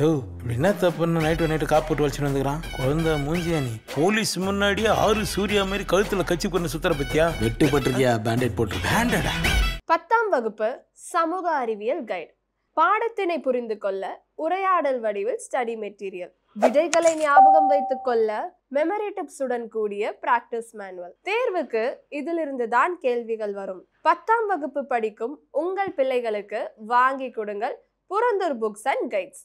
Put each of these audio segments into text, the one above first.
யோ இப்படி என்ன தப்புன்னு நைட்டு காப்பு போட்டு வச்சுட்டு வந்துக்கிறான். குழந்தை மூஞ்சியா நீ போலீஸ் முன்னாடியே 6 சூர்யா மாதிரி கழுத்துல கட்சி பண்ண சுத்தர பத்தியா? வெட்டு பட்டிருக்கியா? பேண்டேட் போட்டு. பேண்டடா. 10ஆம் வகுப்பு சமூக அறிவியல் கைடு. பாடத்தினை புரிந்து கொள்ள உரையாடல் வடிவில் ஸ்டடி மெட்டீரியல். விடைகளை ஞாபகம் வைத்துக் கொள்ள மெமரி டிப்ஸுடன் கூடிய பிராக்டிஸ் மேனுவல். தேர்வுக்கு இதிலிருந்து தான் கேள்விகள் வரும். 10ஆம் வகுப்பு படிக்கும் உங்கள் பிள்ளைகளுக்கு வாங்கி கொடுங்கள் Purandur books and guides.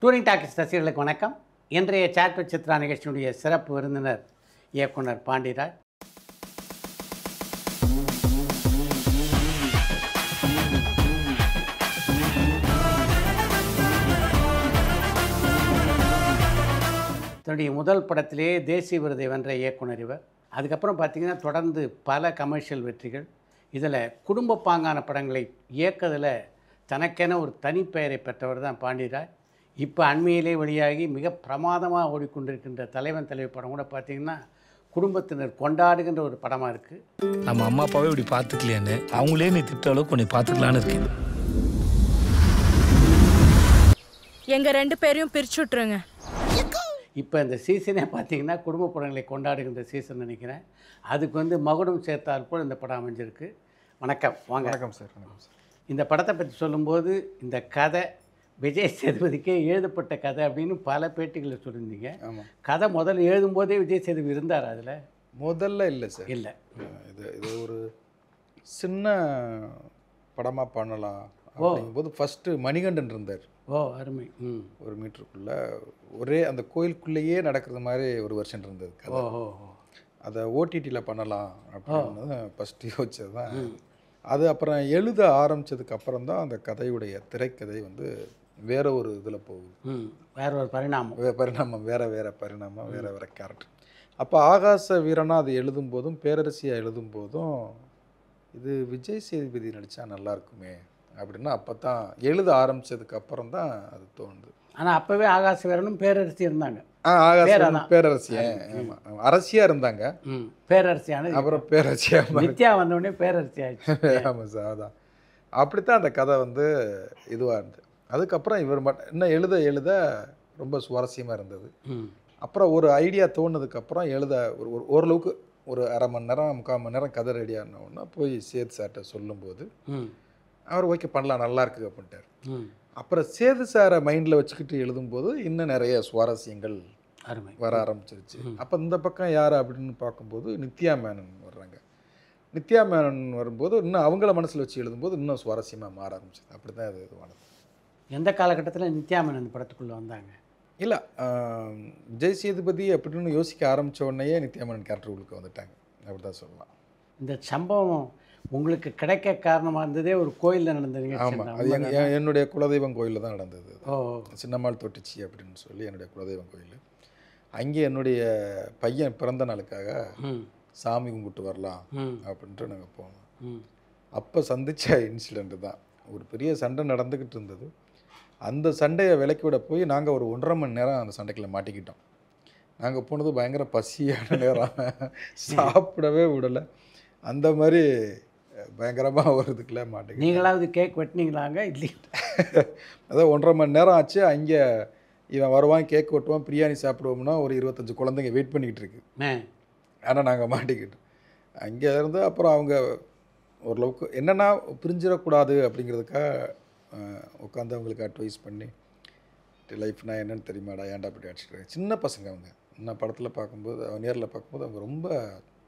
Touring talkies ரசிகர்களுக்கு வணக்கம். இன்றைய சாட் வித் சித்ரா நிகழ்ச்சியினுடைய சிறப்பு விருந்தினர் இயக்குனர் பாண்டிராஜ். தன்னுடைய முதல் படத்திலேயே தேசிய விருதை வென்ற இயக்குனர் இவர். அதுக்கப்புறம் பார்த்திங்கன்னா தொடர்ந்து பல கமர்ஷியல் வெற்றிகள். இதில் குடும்ப பாங்கான படங்களை இயக்கதில் தனக்கென ஒரு தனிப்பெயரை பெற்றவர் தான் பாண்டிராஜ். இப்போ அண்மையிலே வெளியாகி மிக பிரமாதமாக ஓடிக்கொண்டிருக்கின்ற தலைவன் தலைவி படம் கூட பார்த்திங்கன்னா குடும்பத்தினர் கொண்டாடுகின்ற ஒரு படமாக இருக்குது. நம்ம அம்மா அப்பாவே இப்படி பார்த்துக்கலையான்னு அவங்களே நீ திட்ட அளவுக்கு கொஞ்சம் பார்த்துக்கலான்னு இருக்கேன். எங்கள் 2 பேரையும் பிரிச்சு விட்ருங்க. இப்போ இந்த சீசனே பார்த்திங்கன்னா குடும்ப படங்களை கொண்டாடுகின்ற சீசன் நினைக்கிறேன். அதுக்கு மகுடம் சேர்த்தால் போல் இந்த படம் அமைஞ்சிருக்கு. வணக்கம். வாங்க. வணக்கம் சார். வணக்கம் சார். இந்த படத்தை பற்றி சொல்லும்போது இந்த கதை விஜய் சேதுபதிக்கே எழுதப்பட்ட கதை அப்படின்னு பல பேட்டிகளில் சொல்லியிருந்தீங்க. ஆமாம். கதை முதல்ல எழுதும்போதே விஜய் சேதுபதி இருந்தார் அதில்? முதல்ல இல்லை சார். இல்லை. இது ஒரு சின்ன படமாக பண்ணலாம் அப்படிங்கும்போது ஃபஸ்ட்டு மணிகண்டன் இருந்தார். ஓ அருமை. 1 மீட்டருக்குள்ளே ஒரே அந்த கோயிலுக்குள்ளேயே நடக்கிறது மாதிரி ஒரு வருஷன் இருந்தது கதை. ஓ. அதை ஓடிடியில் பண்ணலாம் அப்படின்னு ஃபஸ்ட்டு யோசிச்சது தான் அது. அப்புறம் எழுத ஆரம்பித்ததுக்கு அப்புறம் தான் அந்த கதையுடைய திரைக்கதை வேற ஒரு இதில் போகுது. வேற ஒரு பரிணாமம். வேற பரிணாமம், வேற கேரக்டர். அப்போ ஆகாச வீரனா அது எழுதும்போதும் பேரரசியாக எழுதும்போதும் இது விஜய் சேதுபதி நடித்தா நல்லா இருக்குமே அப்படின்னா அப்போ தான் எழுத ஆரம்பித்ததுக்கு அப்புறம் தான் அது தோணுது. ஆனால் அப்போவே ஆகாச வீரனும் பேரரசி இருந்தாங்க. பேரரசி அரசியாக இருந்தாங்க. பேரரசியான அப்புறம் பேரரசியாக நித்யா வந்தோடனே பேரரசி ஆயிடுச்சு. ஆமாம் சார். அதான் அப்படித்தான் அந்த கதை இதுவாக இருந்தது. அதுக்கப்புறம் இவர் இன்னும் எழுத ரொம்ப சுவாரஸ்யமாக இருந்தது. அப்புறம் ஒரு ஐடியா தோணுதுக்கப்புறம் எழுத ஓரளவுக்கு ஒரு 1/2 மணி நேரம் 3/4 மணி நேரம் கதை ரெடியானோன்னா போய் சேது சார்கிட்ட சொல்லும்போது அவர் ஓகே பண்ணலாம் நல்லா இருக்குது அப்படின்ட்டார். அப்புறம் சேது சாரை மைண்டில் வச்சுக்கிட்டு எழுதும்போது இன்னும் நிறைய சுவாரஸ்யங்கள் வர ஆரம்பிச்சிருச்சு. அப்போ இந்த பக்கம் யார் அப்படின்னு பார்க்கும்போது நித்யா மேனன் வர்றாங்க. நித்யா மேனன் வரும்போது இன்னும் அவங்கள மனசில் வச்சு எழுதும்போது இன்னும் சுவாரஸ்யமாக மாற ஆரம்பிச்சது. அப்படி தான் இது இதுவானது. எந்த காலகட்டத்தில் நித்யா மேனன் படத்துக்குள்ளே வந்தாங்க? இல்லை, விஜய் சேதுபதி அப்படின்னு யோசிக்க ஆரம்பித்த உடனேயே நித்யா மேனன் கேரக்டர்களுக்கு வந்துட்டாங்க அப்படி தான் சொல்லலாம். இந்த சம்பவம் உங்களுக்கு கிடைக்க காரணமாக இருந்ததே ஒரு கோயிலில் நடந்தது. ஆமாம், அது என்னுடைய குலதெய்வம் கோயிலில் தான் நடந்தது. ஓ. சின்னம்மாள் தொட்டிச்சி அப்படின்னு சொல்லி என்னுடைய குலதெய்வம் கோயில். அங்கே என்னுடைய பையன் பிறந்த நாளுக்காக சாமி கும்பிட்டு வரலாம் அப்படின்ட்டு நாங்கள் போனோம். அப்போ சந்தித்த இன்சிடெண்ட்டு தான். ஒரு பெரிய சண்டை நடந்துக்கிட்டு இருந்தது. அந்த சண்டையை விலக்கி விட போய் நாங்கள் ஒரு 1.5 மணி நேரம் அந்த சண்டைக்குள்ள மாட்டிக்கிட்டோம். நாங்கள் போனது பயங்கர பசியான நேரம், சாப்பிடவே விடலை. அந்த மாதிரி பயங்கரமாக வருதுக்குள்ளே மாட்டேங்க. நீங்களாவது கேக் வெட்டினீங்களாங்க? இல்லை. அதான் 1.5 மணி நேரம் ஆச்சு. அங்கே இவன் வருவான், கேக் வெட்டுவான், பிரியாணி சாப்பிடுவோம்னா ஒரு 25 குழந்தைங்க வெயிட் பண்ணிக்கிட்டு இருக்கு. ஆனால் நாங்கள் மாட்டிக்கிட்டோம். அங்கே இருந்து அப்புறம் அவங்க ஓரளவுக்கு என்னென்னா பிரிஞ்சிடக்கூடாது அப்படிங்கிறதுக்காக உட்காந்து அவங்களுக்கு அட்வைஸ் பண்ணி லைஃப்னா என்னென்னு தெரியுமாடா, ஏன்டா அப்படி அடிச்சுட்டு சின்ன பசங்க அவங்க. நான் படத்தில் பார்க்கும்போது நேரில் பார்க்கும்போது அவங்க ரொம்ப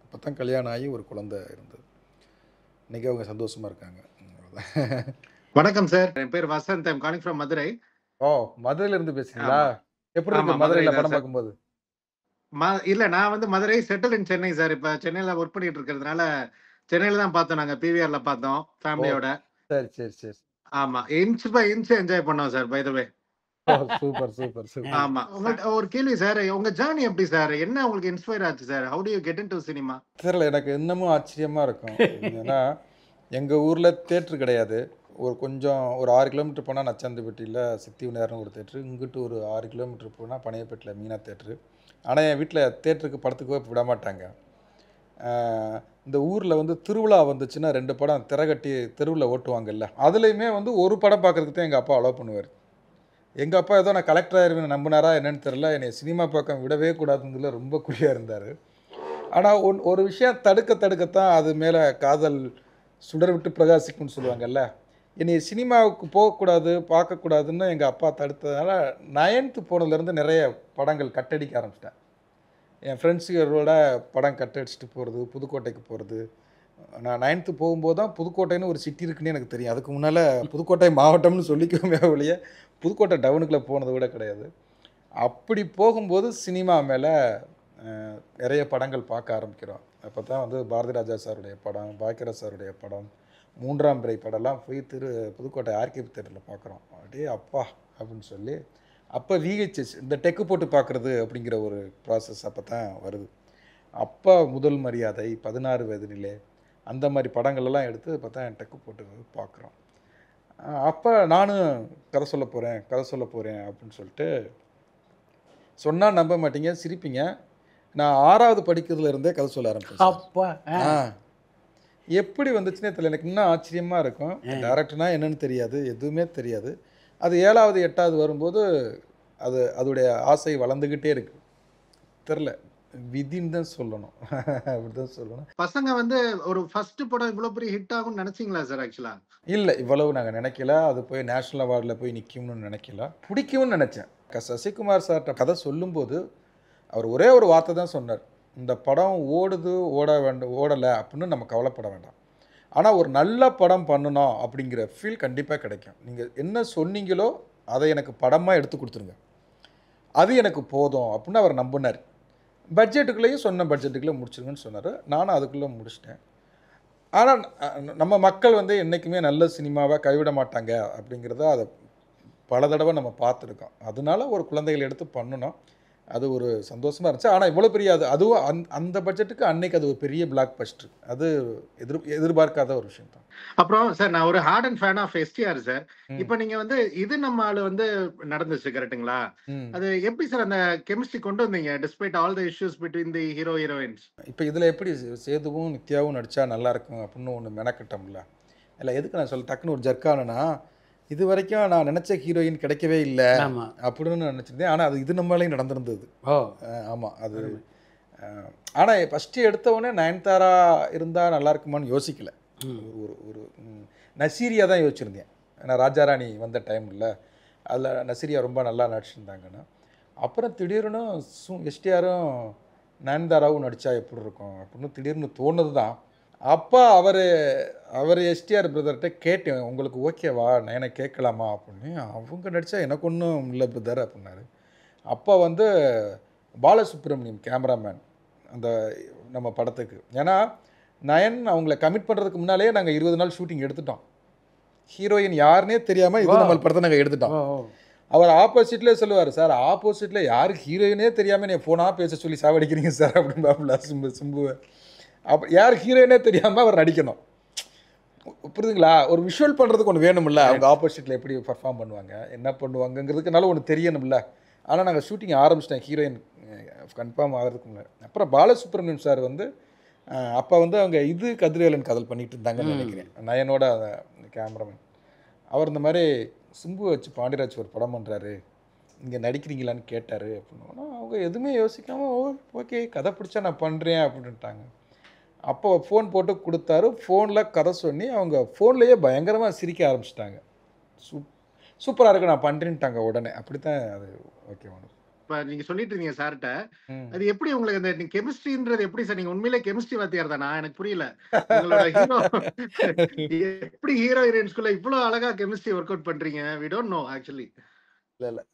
அப்போ தான் கல்யாணம் ஆகி ஒரு குழந்தை இருந்தது. இன்றைக்கி அவங்க சந்தோஷமாக இருக்காங்க. வணக்கம் சார், என் பேர் Vasanth. I'm calling from Madurai. ஓ, மதுரையிலேருந்து பேசுகிறீங்களா? எப்படி இருக்கு மதுரையில் படம் பார்க்கும்போது? இல்லை, நான் Madurai settle in Chennai sir. இப்போ சென்னையில் ஒர்க் பண்ணிட்டு இருக்கிறதுனால சென்னையில் தான் பார்த்தோம். நாங்கள் பிவிஆரில் பார்த்தோம் ஃபேமிலியோட. சரி சரி சரி. ஆமாம், இன்ச் பை இன்ச் என்ஜாய் பண்ணோம் sir. By the way. Super super super. ஆமா, உங்கள்ட்ட ஒரு கேள்வி சார். உங்க ஜர்னி எப்படி சார்? என்ன உங்களுக்கு இன்ஸ்பயர் ஆச்சு sir? How do you get into cinema? தெரியல, எனக்கு இன்னமும் ஆச்சரியமா இருக்கும். ஏன்னா எங்கள் ஊரில் தேட்டர் கிடையாது. கொஞ்சம் ஒரு 6 கிலோமீட்டர் போனால் நச்சாந்திப்பட்டியில் சித்தி விநாயகர்னு ஒரு தேட்ரு, இங்கிட்டு ஒரு 6 கிலோமீட்டர் போனால் பனையப்பேட்டில் மீனா தேட்ரு. ஆனால் என் வீட்டில் தேட்டருக்கு படத்துக்கு விட மாட்டாங்க. இந்த ஊரில் வந்து திருவிழா வந்துச்சுன்னா 2 படம் திரைகட்டி தெருவில் ஓட்டுவாங்கல்ல, அதுலேயுமே வந்து ஒரு படம் பார்க்குறதுக்கு தான் எங்கள் அப்பா அலோவ் பண்ணுவார். எங்கள் அப்பா ஏதோ நான் கலெக்டர் ஆயிருவேன் நம்பினாரா என்னன்னு தெரில, என்னை சினிமா பக்கம் விடவே கூடாதுங்கிறதுல ரொம்ப குறியாக இருந்தார். ஆனால் ஒரு விஷயம் தடுக்கத்தான் அது மேலே காதல் சுடர் விட்டு பிரகாசிக்கும்னு சொல்லுவாங்கல்ல, என்னை சினிமாவுக்கு போகக்கூடாது பார்க்கக்கூடாதுன்னு எங்கள் அப்பா தடுத்ததுனால 9th போனதுலேருந்து நிறைய படங்கள் கட்டடிக்க ஆரம்பிச்சிட்டேன். என் ஃப்ரெண்ட்ஸுகளோட படம் கட்டடிச்சிட்டு போகிறது, புதுக்கோட்டைக்கு போகிறது. நான் 9th போகும்போது தான் புதுக்கோட்டைன்னு ஒரு சிட்டி இருக்குன்னு எனக்கு தெரியும். அதுக்கு முன்னால் புதுக்கோட்டை மாவட்டம்னு சொல்லிக்கவே ஒழிய புதுக்கோட்டை டவுனுக்குள்ளே போனது கூட கிடையாது. அப்படி போகும்போது சினிமா மேலே நிறைய படங்கள் பார்க்க ஆரம்பிக்கிறோம். அப்போ தான் வந்து பாரதி ராஜா சாருடைய படம், பாக்கியராஜ் சாருடைய படம், 3ஆம் பிறை படம்லாம் போய் புதுக்கோட்டை ஆர்கேபி தேட்டரில் பார்க்குறோம். அப்படியே அப்பா அப்படின்னு சொல்லி அப்போ VHS இந்த டெக்கு போட்டு பார்க்குறது அப்படிங்கிற ஒரு ப்ராசஸ் அப்போ தான் வருது. அப்போ முதல் மரியாதை, 16 வயதினிலே, அந்த மாதிரி படங்கள்லாம் எடுத்து இப்போ தான் டெக்கு போட்டு பார்க்குறோம். அப்போ நானும் கதை சொல்ல போகிறேன் அப்படின்னு சொல்லிட்டு சொன்னால் நம்ப மாட்டீங்க, சிரிப்பீங்க. நான் 6வது படிக்கிறதுல இருந்தே கதை சொல்ல ஆரம்பிச்சேன். அப்பா எப்படி வந்துச்சுன்னே தெரியல. எனக்கு இன்னும் ஆச்சரியமாக இருக்கும். டேரக்டர்னா என்னன்னு தெரியாது, எதுவுமே தெரியாது. அது 7வது 8வது வரும்போது அதோடைய ஆசை வளர்ந்துக்கிட்டே இருக்கு. தெரில, விதின்னு தான் சொல்லணும். அப்படிதான் சொல்லணும். பசங்க வந்து ஒரு ஃபர்ஸ்ட் படம் இவ்வளவு பெரிய ஹிட் ஆகும்னு நினைச்சீங்களா சார்? ஆக்சுவலா இல்லை, இவ்வளவு நாங்கள் நினைக்கல. அது போய் நேஷ்னல் அவார்டில் போய் நிற்கும்னு நினைக்கல. பிடிக்கும்னு நினச்சேன். சசிகுமார் சார்கிட்ட கதை சொல்லும்போது அவர் ஒரே ஒரு வார்த்தை தான் சொன்னார், இந்த படம் ஓடலை அப்படின்னு நம்ம கவலைப்பட வேண்டாம். ஆனால் ஒரு நல்ல படம் பண்ணணும் அப்படிங்கிற ஃபீல் கண்டிப்பாக கிடைக்கும். நீங்கள் என்ன சொன்னீங்களோ அதை எனக்கு படமாக எடுத்து கொடுத்துருங்க, அது எனக்கு போதும் அப்படின்னு அவர் நம்பினார். பட்ஜெட்டுக்குள்ளேயும் சொன்ன பட்ஜெட்டுக்குள்ளே முடிச்சிருங்கன்னு சொன்னார். நானும் அதுக்குள்ளே முடிச்சிட்டேன். ஆனால் நம்ம மக்கள் வந்து என்றைக்குமே நல்ல சினிமாவை கைவிட மாட்டாங்க அப்படிங்கிறத அதை பல தடவை நம்ம பார்த்துருக்கோம். அதனால ஒரு குழந்தைகள் எடுத்து பண்ணணும். அது ஒரு சந்தோஷமாக இருந்துச்சு. ஆனால் இவ்வளோ பெரிய அதுவும் அந்த பட்ஜெட்டுக்கு அன்னைக்கு அது ஒரு பெரிய பிளாக் பஸ்டர். அது எதிர்பார்க்காத ஒரு விஷயம் தான். அப்புறம் சார், நான் ஒரு hard and fan of STR sir. இப்போ நீங்க வந்து இது நம்ம ஆளு வந்து நடந்துச்சு கரெக்ட்டுங்களா? அது எப்படி சார் அந்த கெமிஸ்ட்ரி கொண்டு வந்தீங்க despite all the issues between the hero heroines? இப்போ இதில் எப்படி சேதுவும் நித்யாவும் நடித்தா நல்லாயிருக்கும் அப்படின்னு ஒன்று மெனக்கிட்டோம்ல. இல்லை, எதுக்கு நான் டக்குன்னு ஒரு ஜர்க்கானா, இது வரைக்கும் நான் நினச்ச ஹீரோயின் கிடைக்கவே இல்லை அப்படின்னு நினச்சிருந்தேன். ஆனால் அது இது நம்மளையும் நடந்திருந்தது. ஆமாம், அது ஆனால் ஃபஸ்ட்டு எடுத்தவொடனே நயன்தாரா இருந்தால் நல்லா இருக்குமான்னு யோசிக்கல. ஒரு நசீரியா தான் யோசிச்சிருந்தேன். ஏன்னா ராஜாராணி வந்த டைம் இல்லை, அதில் நசீரியா ரொம்ப நல்லா நடிச்சிருந்தாங்கன்னா. அப்புறம் திடீர்னு STRம் நயன்தாராவும் நடித்தா எப்படி இருக்கும் அப்படின்னு திடீர்னு தோணுது தான். அப்போ அவர் STR பிரதர்கிட்ட கேட்டேன், உங்களுக்கு ஓகேவா, நயனை கேட்கலாமா அப்படின்னு. அவங்க நடித்தா எனக்கு ஒன்றும் இல்லை பிரதர் அப்படின்னாரு. அப்போ வந்து பாலசுப்ரமணியம் கேமராமேன் அந்த நம்ம படத்துக்கு, ஏன்னா நயன் அவங்கள கமிட் பண்ணுறதுக்கு முன்னாலே நாங்கள் 20 நாள் ஷூட்டிங் எடுத்துட்டோம். ஹீரோயின் யாருன்னே தெரியாமல் இது நம்ம படத்தை நாங்கள் எடுத்துட்டோம். அவர் ஆப்போசிட்லேயே சொல்லுவார், சார் ஆப்போசிட்டில் யாருக்கு ஹீரோயினே தெரியாமல் நீ ஃபோனாக பேச சொல்லி சாவடிக்கிறீங்க சார் அப்படின்னு பாப்புல சிம்புவை. அப்போ யார் ஹீரோயினே தெரியாமல் அவர் நடிக்கணும். புரியுதுங்களா? ஒரு விஷுவல் பண்ணுறதுக்கு ஒன்று வேணும்ல. அவங்க ஆப்போசிட்டில் எப்படி பர்ஃபார்ம் பண்ணுவாங்க, என்ன பண்ணுவாங்கங்கிறதுக்குனால ஒன்று தெரியணும்ல. ஆனால் நாங்கள் ஷூட்டிங் ஆரம்பிச்சிட்டேன் ஹீரோயின் கன்ஃபார்ம் ஆகிறதுக்கு முன்னாடி. அப்புறம் பாலசுப்ரமணியம் சார் வந்து அப்போ வந்து அவங்க கதிரவேலன் காதல் பண்ணிகிட்டு இருந்தாங்கன்னு நினைக்கிறேன், நயனோட கேமராமேன். அவர் இந்த மாதிரி சிம்பு வச்சு பாண்டியராஜ் ஒரு படம் பண்ணுறாரு, இங்கே நடிக்கிறீங்களான்னு கேட்டார் அப்படின்னா அவங்க எதுவுமே யோசிக்காமல் ஓகே கதை பிடிச்சா நான் பண்ணுறேன் அப்படின்ட்டாங்க. அப்போ ஃபோன் போட்டு கொடுத்தாரு. ஃபோனில் கதை சொல்லி அவங்க ஃபோன்லேயே பயங்கரமாக சிரிக்க ஆரம்பிச்சிட்டாங்க. சூப்பராக இருக்கு நான் பண்ணுறேன்ட்டாங்க உடனே. அப்படி தான் அது ஓகே ஒன்று. இப்போ நீங்கள் சொல்லிட்டு இருந்தீங்க சார்கிட்ட, அது எப்படி உங்களுக்கு அந்த கெமிஸ்ட்ரின்றது எப்படி சார்? நீங்கள் உண்மையிலே கெமிஸ்ட்ரி வாத்தியார் தானா? எனக்கு புரியல. உங்களோட ஹீரோ எப்படி ஹீரோ ஹீரோயின்ஸ்குள்ள இவ்வளோ அழகா கெமிஸ்ட்ரி ஒர்க் அவுட் பண்ணுறீங்க? We don't know actually. இல்லை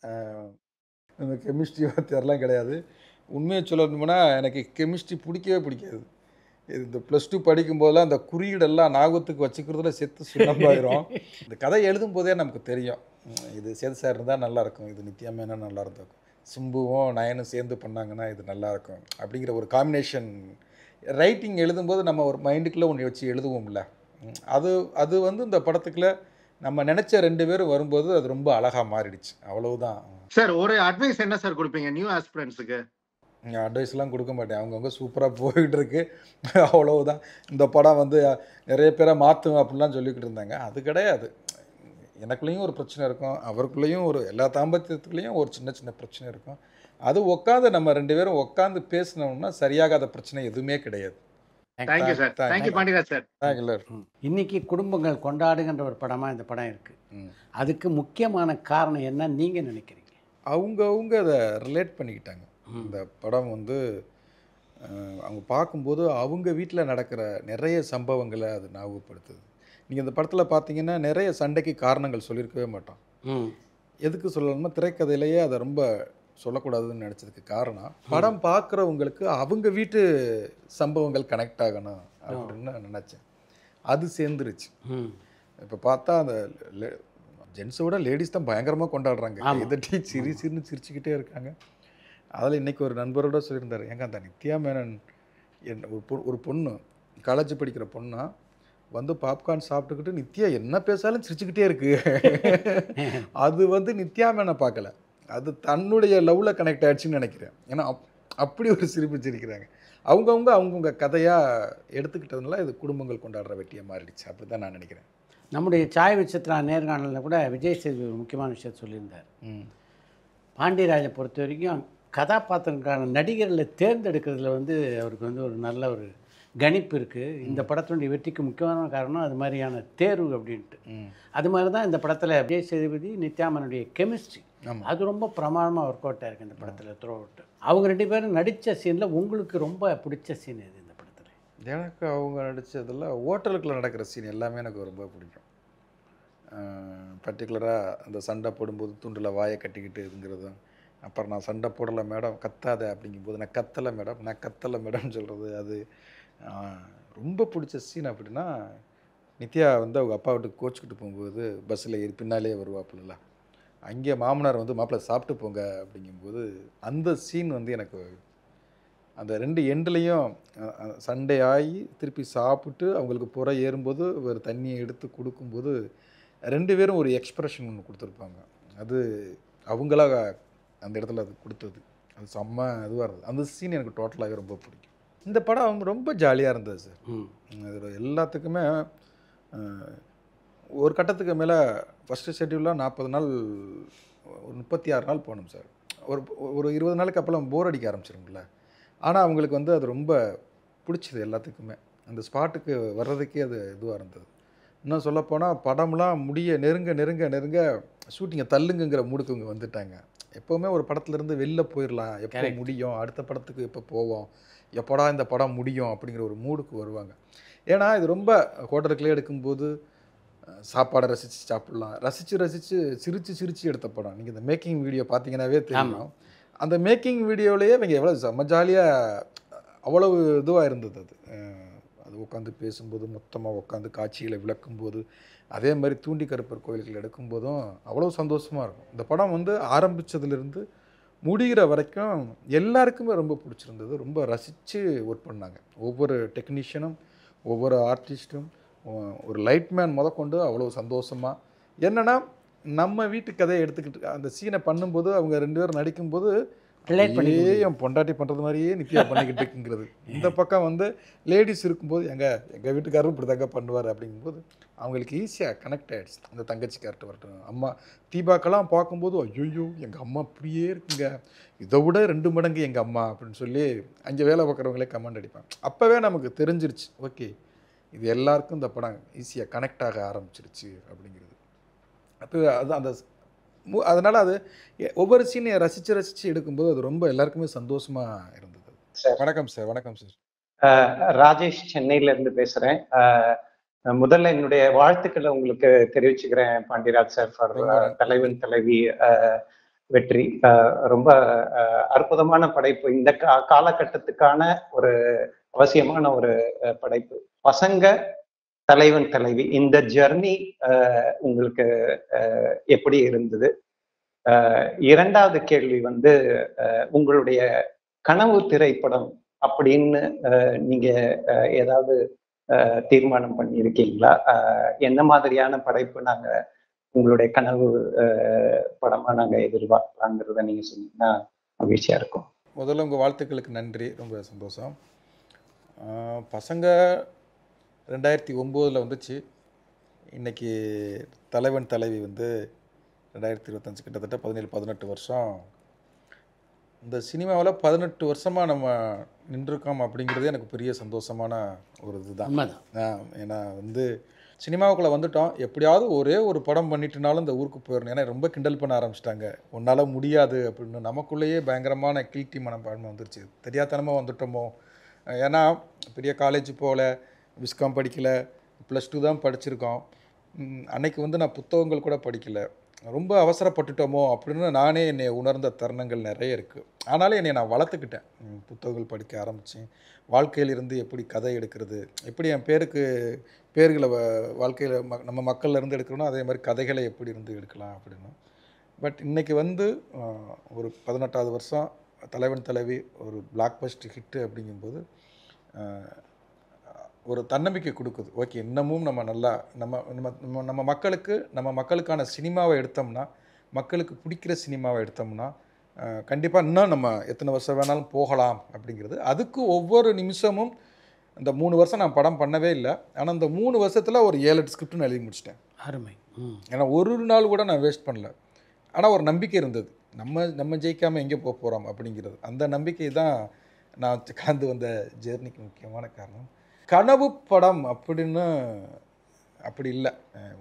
இந்த கெமிஸ்ட்ரி வாத்தியார்லாம் கிடையாது. உண்மையை சொல்லணும்னா எனக்கு கெமிஸ்ட்ரி பிடிக்கவே பிடிக்காது. இந்த +2 படிக்கும்போதெல்லாம் அந்த குறியீடெல்லாம் ஞாபகத்துக்கு வச்சுக்கிறதுல செத்து சுண்ணமாயிரும். இந்த கதை எழுதும் போதே நமக்கு தெரியும், இது சேது சார் இருந்தால் நல்லாயிருக்கும், இது நித்யா மேனன் நல்லா இருக்கும், சிம்புவும் நயனும் சேர்ந்து பண்ணாங்கன்னா இது நல்லாயிருக்கும் அப்படிங்கிற ஒரு காம்பினேஷன். ரைட்டிங் எழுதும்போது நம்ம ஒரு மைண்டுக்குள்ளே ஒன்று வச்சு எழுதுவோம்ல, அது வந்து இந்த படத்துக்குள்ளே நம்ம நினச்ச 2 பேரும் வரும்போது அது ரொம்ப அழகாக மாறிடுச்சு. அவ்வளவுதான். சார் ஒரு அட்வைஸ் என்ன சார் கொடுப்பீங்க நியூ ஆஸ்பிரண்ட்ஸுக்கு? அட்வைஸ்லாம் கொடுக்க மாட்டேன். அவங்கவுங்க சூப்பராக போய்கிட்டு இருக்கு. அவ்வளவுதான். இந்த படம் வந்து நிறைய பேரை மாற்றும் அப்படிலாம் சொல்லிக்கிட்டு இருந்தாங்க. அது கிடையாது. எனக்குள்ளேயும் ஒரு பிரச்சனை இருக்கும், அவருக்குள்ளேயும் எல்லா தாம்பத்தியத்துக்குள்ளேயும் ஒரு சின்ன சின்ன பிரச்சனை இருக்கும். அது உட்காந்து நம்ம 2 பேரும் உட்காந்து பேசினோம்னா சரியாகாத பிரச்சனை எதுவுமே கிடையாது. Thank you sir. Thank you Pandiraj sir. இன்னைக்கு குடும்பங்கள் கொண்டாடுகின்ற ஒரு படமாக இந்த படம் இருக்குது. அதுக்கு முக்கியமான காரணம் என்ன நீங்கள் நினைக்கிறீங்க? அவங்கவுங்க அதை ரிலேட் பண்ணிக்கிட்டாங்க. இந்த படம் வந்து அவங்க பார்க்கும்போது அவங்க வீட்டில் நடக்கிற நிறைய சம்பவங்களை அது ஞாபகப்படுத்துது. நீங்கள் இந்த படத்தில் பார்த்தீங்கன்னா நிறைய சண்டைக்கு காரணங்கள் சொல்லியிருக்கவே மாட்டோம். எதுக்கு சொல்லணும்னா திரைக்கதையிலேயே அதை ரொம்ப சொல்லக்கூடாதுன்னு நினச்சதுக்கு காரணம் படம் பார்க்குறவங்களுக்கு அவங்க வீட்டு சம்பவங்கள் கனெக்ட் ஆகணும் அப்படின்னு நினச்சேன். அது சேர்ந்துருச்சு. இப்போ பார்த்தா அந்த ஜென்ஸோட லேடிஸ் தான் பயங்கரமாக கொண்டாடுறாங்க. இதட்டி சிரின்னு சிரிச்சுக்கிட்டே இருக்காங்க. அதில் இன்றைக்கி ஒரு நண்பரோட சொல்லியிருந்தார், ஏங்க அந்த நித்யா மேனன் ஒரு பொண்ணு காலேஜ் படிக்கிற பொண்ணா வந்து பாப்கார்ன் சாப்பிட்டுக்கிட்டு நித்யா என்ன பேசாலும் சிரிச்சுக்கிட்டே இருக்கு. அது வந்து நித்யா மேனை பார்க்கல, அது தன்னுடைய லவ்வில் கனெக்ட் ஆகிடுச்சின்னு நினைக்கிறேன். ஏன்னா அப்படி ஒரு சிரிப்பு சிரிக்கிறாங்க. அவங்கவுங்க கதையாக எடுத்துக்கிட்டதுனால இது குடும்பங்கள் கொண்டாடுற வெட்டியை மாறிடுச்சு. அப்படி தான் நான் நினைக்கிறேன். நம்முடைய சாய் விசித்ரா நேர்காணலில் கூட விஜய் சேதுபதி ஒரு முக்கியமான விஷயத்தை சொல்லியிருந்தார். பாண்டியராஜை பொறுத்த வரைக்கும் கதாபாத்திரங்களுக்கான நடிகர்களை தேர்ந்தெடுக்கிறதுல வந்து அவருக்கு வந்து ஒரு நல்ல ஒரு கணிப்பு இருக்குது. இந்த படத்தினுடைய வெற்றிக்கு முக்கியமான காரணம் அது மாதிரியான தேர்வு அப்படின்ட்டு. அது மாதிரி தான் இந்த படத்தில் விஜய் சேதுபதி நித்யாமனுடைய கெமிஸ்ட்ரி அது ரொம்ப பிரமாதமாக ஒர்க் அவுட் ஆயிருக்கு இந்த படத்தில் த்ரூ அவுட். அவங்க 2 பேரும் நடித்த சீனில் உங்களுக்கு ரொம்ப பிடிச்ச சீன் எது இந்த படத்தில்? எனக்கு அவங்க நடித்ததில் ஹோட்டலுக்குள்ள நடக்கிற சீன் எல்லாமே எனக்கு ரொம்ப பிடிக்கும். பர்டிகுலராக அந்த சண்டை போடும்போது துண்டில் வாயை கட்டிக்கிட்டு இதுங்கிறதும், அப்புறம் நான் சண்டை போடலை மேடம் கத்தாத அப்படிங்கும்போது நான் கத்தலை மேடம்னு சொல்கிறது, அது ரொம்ப பிடிச்ச சீன். அப்படின்னா நித்யா வந்து அவங்க அப்பா வீட்டுக்கு கோச்சிக்கிட்டு போகும்போது பஸ்ஸில் ஏறி பின்னாலே வருவாப்புல, அங்கே மாமனார் வந்து மாப்பிள்ளை சாப்பிட்டு போங்க அப்படிங்கும்போது அந்த சீன் வந்து எனக்கு அந்த 2 எண்ட்லேயும் சண்டை ஆகி திருப்பி சாப்பிட்டு அவங்களுக்கு புற ஏறும்போது ஒரு தண்ணியை எடுத்து கொடுக்கும்போது 2 பேரும் ஒரு எக்ஸ்ப்ரெஷன் ஒன்று கொடுத்துருப்பாங்க. அது அவங்களா அந்த இடத்துல அது கொடுத்தது, அது செம்ம இதுவாக இருந்தது. அந்த சீன் எனக்கு டோட்டலாகவே ரொம்ப பிடிக்கும். இந்த படம் ரொம்ப ஜாலியாக இருந்தது சார். அது எல்லாத்துக்குமே ஒரு கட்டத்துக்கு மேலே ஃபஸ்ட்டு ஷெட்யூலாக 40 நாள் ஒரு 36 நாள் போகணும் சார். ஒரு 20 நாளுக்கு அப்புறம் போர் அடிக்க ஆரம்பிச்சிருங்கள. ஆனால் அவங்களுக்கு வந்து அது ரொம்ப பிடிச்சிது எல்லாத்துக்குமே. அந்த ஸ்பாட்டுக்கு வர்றதுக்கே அது இதுவாக இருந்தது. இன்னும் சொல்லப்போனால் படம்லாம் நெருங்க ஷூட்டிங்கை தள்ளுங்கிற மூடுக்கு இவங்க வந்துட்டாங்க. எப்போவுமே ஒரு படத்துலேருந்து வெளில போயிடலாம், எப்போ முடியும், அடுத்த படத்துக்கு எப்போ போவோம், எப்போடா இந்த படம் முடியும் அப்படிங்கிற ஒரு மூடுக்கு வருவாங்க. ஏன்னா இது ரொம்ப ஹோட்டலுக்குள்ளே எடுக்கும்போது சாப்பாடை ரசித்து சாப்பிட்லாம், ரசித்து சிரித்து எடுத்த படம். நீங்கள் இந்த மேக்கிங் வீடியோ பார்த்தீங்கன்னாவே தெரியும். அந்த மேக்கிங் வீடியோவிலேயே இவங்க எவ்வளோ செம்ம ஜாலியாக அவ்வளவு இதுவாக இருந்தது. அது உட்காந்து பேசும்போது மொத்தமாக உட்காந்து காட்சிகளை விளக்கும்போது, அதே மாதிரி தூண்டி கருப்பர் கோயில்கள் எடுக்கும்போதும் அவ்வளோ சந்தோஷமாக இருக்கும். இந்த படம் வந்து ஆரம்பித்ததுலேருந்து முடிகிற வரைக்கும் எல்லாருக்குமே ரொம்ப பிடிச்சிருந்தது. ரொம்ப ரசித்து ஒர்க் பண்ணாங்க. ஒவ்வொரு டெக்னீஷியனும் ஒவ்வொரு ஆர்டிஸ்ட்டும் ஒரு லைட்மேன் முதற்கொண்டு அவ்வளோ சந்தோஷமாக. என்னென்னா நம்ம வீட்டு கதையை எடுத்துக்கிட்டு அந்த சீனை பண்ணும்போது அவங்க 2 பேரும் நடிக்கும்போது என் பொண்டாட்டி பண்ணுறது மாதிரியே நித்யா பண்ணிக்கிட்டு இருக்குங்கிறது. இந்த பக்கம் வந்து லேடிஸ் இருக்கும்போது எங்கள் வீட்டுக்காரரும் இப்படி தாங்க பண்ணுவார் அப்படிங்கும்போது அவங்களுக்கு ஈஸியாக கனெக்ட் ஆகிடுச்சு. அந்த தங்கச்சி கேரக்டர் வரட்டும், அம்மா தீபாக்கெல்லாம் பார்க்கும்போது ஐயோ எங்கள் அம்மா அப்படியே இருக்குங்க, இதை விட 2 மடங்கு எங்கள் அம்மா அப்படின்னு சொல்லி அங்கே வேலை பார்க்குறவங்களே கமெண்ட் அடிப்பாங்க. அப்போவே நமக்கு தெரிஞ்சிருச்சு, ஓகே இது எல்லாருக்கும் இந்த படம் ஈஸியாக கனெக்ட் ஆக ஆரம்பிச்சிருச்சு அப்படிங்கிறது. அப்போ அது அந்த அதனால் அது ஒவ்வொரு சீனையும் ரசித்து எடுக்கும்போது அது ரொம்ப எல்லாருக்குமே சந்தோஷமாக இருந்தது. வணக்கம் சார். ராஜேஷ் சென்னையிலேருந்து பேசுகிறேன். முதல்ல என்னுடைய வாழ்த்துக்களை உங்களுக்கு தெரிவிச்சுக்கிறேன் பாண்டியராஜ் சார் ஃபார் தலைவன் தலைவி வெற்றி. ரொம்ப அற்புதமான படைப்பு, இந்த காலகட்டத்துக்கான ஒரு அவசியமான ஒரு படைப்பு. பசங்க தலைவன் தலைவி இந்த ஜர்னி உங்களுக்கு எப்படி இருந்தது? இரண்டாவது கேள்வி வந்து உங்களுடைய கனவு திரைப்படம் அப்படின்னு நீங்க ஏதாவது தீர்மானம் பண்ணியிருக்கீங்களா? என்ன மாதிரியான படைப்பு நாங்கள் உங்களுடைய கனவு படமாக நாங்கள் எதிர்பார்க்கலாங்கிறத நீங்கள் சொன்னீங்கன்னா மகிழ்ச்சியாக இருக்கும். முதல்ல உங்கள் வாழ்த்துக்களுக்கு நன்றி, ரொம்ப சந்தோஷம். பசங்க 2009 வந்துச்சு. இன்றைக்கி தலைவன் தலைவி வந்து 2025, கிட்டத்தட்ட 17-18 வருஷம். இந்த சினிமாவில் 18 வருஷமாக நம்ம நின்றுருக்கோம் அப்படிங்கிறது எனக்கு பெரிய சந்தோஷமான ஒரு இதுதான். ஏன்னா வந்து சினிமாவுக்குள்ளே வந்துட்டோம், எப்படியாவது ஒரே ஒரு படம் பண்ணிட்டுனாலும் இந்த ஊருக்கு போயிடணும். ஏன்னா ரொம்ப கிண்டல் பண்ண ஆரம்பிச்சிட்டாங்க, உன்னால் முடியாது அப்படின்னு. நமக்குள்ளேயே பயங்கரமான கில்ட்டி மனப்பான்மை வந்துருச்சு, தெரியாதனமாக வந்துட்டோமோ. ஏன்னா பெரிய காலேஜ் போகல, விஸ்காம் படிக்கலை, +2 தான் படிச்சிருக்கோம். அன்னைக்கு வந்து நான் புத்தகங்கள் கூட படிக்கலை. ரொம்ப அவசரப்பட்டுட்டோமோ அப்படின்னு நானே என்னை உணர்ந்த தருணங்கள் நிறைய இருக்குது. ஆனாலும் என்னை நான் வளர்த்துக்கிட்டேன், புத்தகங்கள் படிக்க ஆரம்பித்தேன். வாழ்க்கையிலிருந்து எப்படி கதை எடுக்கிறது, எப்படி என் பேர்களை வாழ்க்கையில் நம்ம மக்கள்லேருந்து எடுக்கணும், அதே மாதிரி கதைகளை எப்படி இருந்து எடுக்கலாம் அப்படின்னு. பட் இன்றைக்கி வந்து ஒரு 18வது வருஷம் தலைவன் தலைவி ஒரு பிளாக்பஸ்டர் ஹிட்டு அப்படிங்கும்போது ஒரு தன்னம்பிக்கை கொடுக்குது. ஓகே, இன்னமும் நம்ம நல்லா நம்ம மக்களுக்கான சினிமாவை எடுத்தோம்னா, மக்களுக்கு பிடிக்கிற சினிமாவை எடுத்தோம்னா கண்டிப்பாக இன்னும் நம்ம எத்தனை வருஷம் வேணாலும் போகலாம் அப்படிங்கிறது. அதுக்கு ஒவ்வொரு நிமிஷமும் இந்த 3 வருஷம் நான் படம் பண்ணவே இல்லை, ஆனால் இந்த 3 வருஷத்தில் ஒரு 7-8 ஸ்கிரிப்ட் நான் எழுதி முடிச்சிட்டேன். அருமை. ஏன்னா ஒரு நாள் கூட நான் வேஸ்ட் பண்ணல. ஆனால் ஒரு நம்பிக்கை இருந்தது, நம்ம ஜெயிக்காமல் எங்கே போக போகிறோம் அப்படிங்கிறது. அந்த நம்பிக்கை தான் நான் கலந்து வந்த ஜேர்னிக்கு முக்கியமான காரணம். கனவு படம் அப்படின்னு அப்படி இல்லை,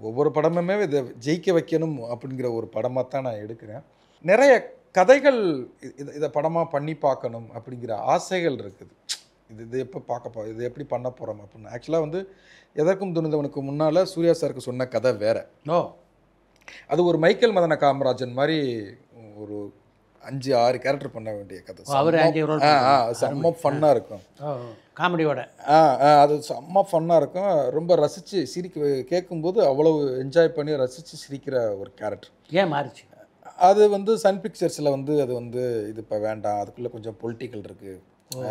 ஒவ்வொரு படமுமே இதை ஜெயிக்க வைக்கணும் அப்படிங்கிற ஒரு படமாக தான் நான் எடுக்கிறேன். நிறைய கதைகள் இதை படமாக பண்ணி பார்க்கணும் அப்படிங்கிற ஆசைகள் இருக்குது. இது எப்போ இது எப்படி பண்ண போகிறோம் அப்படின்னு. ஆக்சுவலாக வந்து எதற்கும் துணிந்தவனுக்கு முன்னால் சூர்யா சாருக்கு சொன்ன கதை வேறு. அது ஒரு மைக்கேல் மதன காமராஜன் மாதிரி ஒரு 5-6 கேரக்டர் பண்ண வேண்டிய கதை. செம்ம ஃபன்னாக இருக்கும், காமெடியோட. அது செம்ம ஃபன்னாக இருக்கும், ரொம்ப ரசித்து கேட்கும்போது அவ்வளவு என்ஜாய் பண்ணி ரசித்து சிரிக்கிற ஒரு கேரக்டர். ஏன் மாறிச்சு? அது வந்து சன் பிக்சர்ஸில் வந்து அது வந்து இது இப்போ வேண்டாம், அதுக்குள்ளே கொஞ்சம் பொலிட்டிக்கல் இருக்குது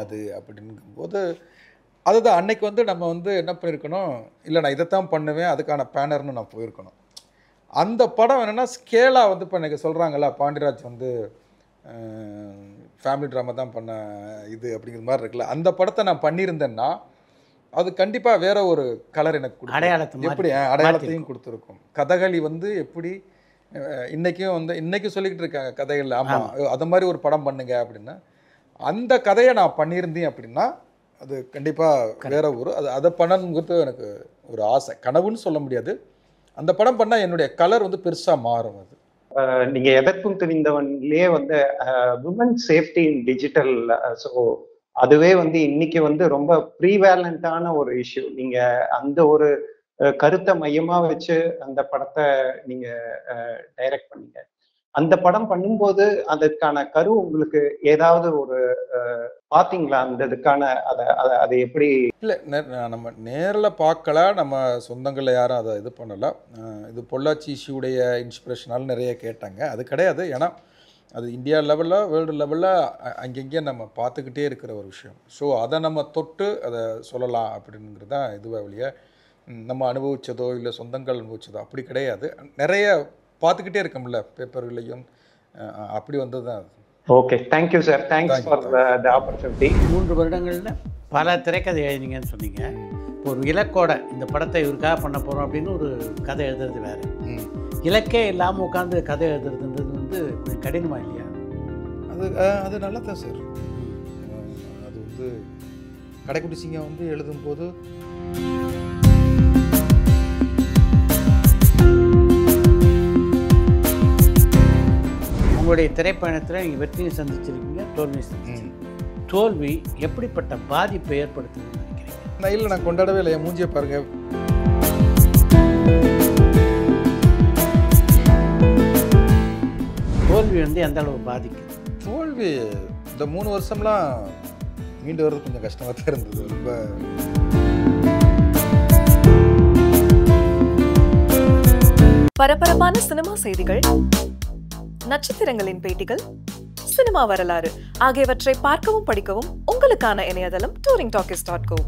அது அப்படிங்கும்போது அதுதான் அன்னைக்கு வந்து நம்ம வந்து என்ன பண்ணியிருக்கணும், இல்லை நான் இதைத்தான் பண்ணுவேன் அதுக்கான பேனர்னு நான் போயிருக்கணும். அந்த படம் என்னென்னா ஸ்கேலாக வந்து இப்போ எனக்கு சொல்கிறாங்கல்ல, பாண்டிராஜ் வந்து ஃபேமிலி ட்ராமா தான் பண்ண இது அப்படிங்கிற மாதிரி இருக்குல்ல, அந்த படத்தை நான் பண்ணியிருந்தேன்னா அது கண்டிப்பாக வேற ஒரு கலர் எனக்கு எப்படி அடையாளத்தையும் கொடுத்துருக்கும். கதகளி வந்து எப்படி இன்றைக்கும் வந்து இன்றைக்கும் சொல்லிக்கிட்டு இருக்காங்க கதைகள், ஆமாம் அது மாதிரி ஒரு படம் பண்ணுங்க அப்படின்னா, அந்த கதையை நான் பண்ணியிருந்தேன் அப்படின்னா அது கண்டிப்பாக வேற ஒரு அதை பண்ணணுங்கிறது எனக்கு ஒரு ஆசை. கனவுன்னு சொல்ல முடியாது, அந்த படம் பண்ணால் என்னுடைய கலர் வந்து பெருசாக மாறும். அது நீங்க எதற்கும் துணிந்தவன்லயே வந்து women safety in digital, so அதுவே வந்து இன்னைக்கு வந்து ரொம்ப ப்ரீவேலண்டான ஒரு இஷ்யூ. நீங்க அந்த ஒரு கருத்தை மையமா வச்சு அந்த படத்தை நீங்க டைரக்ட் பண்ணீங்க. அந்த படம் பண்ணும்போது அதுக்கான கரு உங்களுக்கு ஏதாவது ஒரு பார்த்தீங்களா? அந்த இதுக்கான அதை எப்படி? இல்லை, நம்ம நேரில் பார்க்கல, நம்ம சொந்தங்களில் யாரும் அதை இது பண்ணலை. இது பொள்ளாச்சி இஷ்யூடைய இன்ஸ்பிரேஷனால் நிறைய கேட்டாங்க, அது கிடையாது. ஏன்னா அது இந்தியா லெவலில் வேர்ல்டு லெவலில் அங்கங்கே நம்ம பார்த்துக்கிட்டே இருக்கிற ஒரு விஷயம். ஸோ அதை நம்ம தொட்டு அதை சொல்லலாம் அப்படிங்கிறது தான் இதுவாக வழிய நம்ம அனுபவித்ததோ இல்லை சொந்தங்கள் அனுபவித்ததோ அப்படி கிடையாது. நிறைய பார்த்துக்கிட்டே இருக்கோம்ல பேப்பர்களையும், அப்படி வந்தது தான் அது. Okay, thank you sir, thanks for the opportunity. 3 வருடங்களில் பல திரைக்கதை எழுதினீங்கன்னு சொன்னீங்க. ஒரு இலக்கோட இந்த படத்தை இவருக்காக பண்ண போகிறோம் அப்படின்னு ஒரு கதை எழுதுறது வேறு, இலக்கே இல்லாமல் உட்காந்து கதை எழுதுறதுன்றது வந்து கொஞ்சம் கடினமாக இல்லையா? அது நல்லா தான் சார். அது வந்து கடைக்குட்டி சிங்கம் வந்து எழுதும்போது உங்களுடைய திரைப்பயணத்தில் நீங்கள் வெற்றியை சந்திச்சிருக்கீங்க, தோல்வியை சந்திச்சிருக்கீங்க. தோல்வி எப்படிப்பட்ட பாதிப்பை ஏற்படுத்துதுன்னு நினைக்கிறீங்க? நான் இல்லை, நான் கொண்டாடவே இல்லை, என் மூஞ்சியை பாருங்க. தோல்வி வந்து எந்த அளவு பாதிக்குது? தோல்வி இந்த 3 வருஷம்லாம் மீண்டு வர்றது கொஞ்சம் கஷ்டமாக தான் இருந்தது. ரொம்ப பரபரப்பான சினிமா செய்திகள், நட்சத்திரங்களின் பேட்டிகள், சினிமா வரலாறு ஆகியவற்றை பார்க்கவும் படிக்கவும் உங்களுக்கான இணையதளம் touringtalkies.co.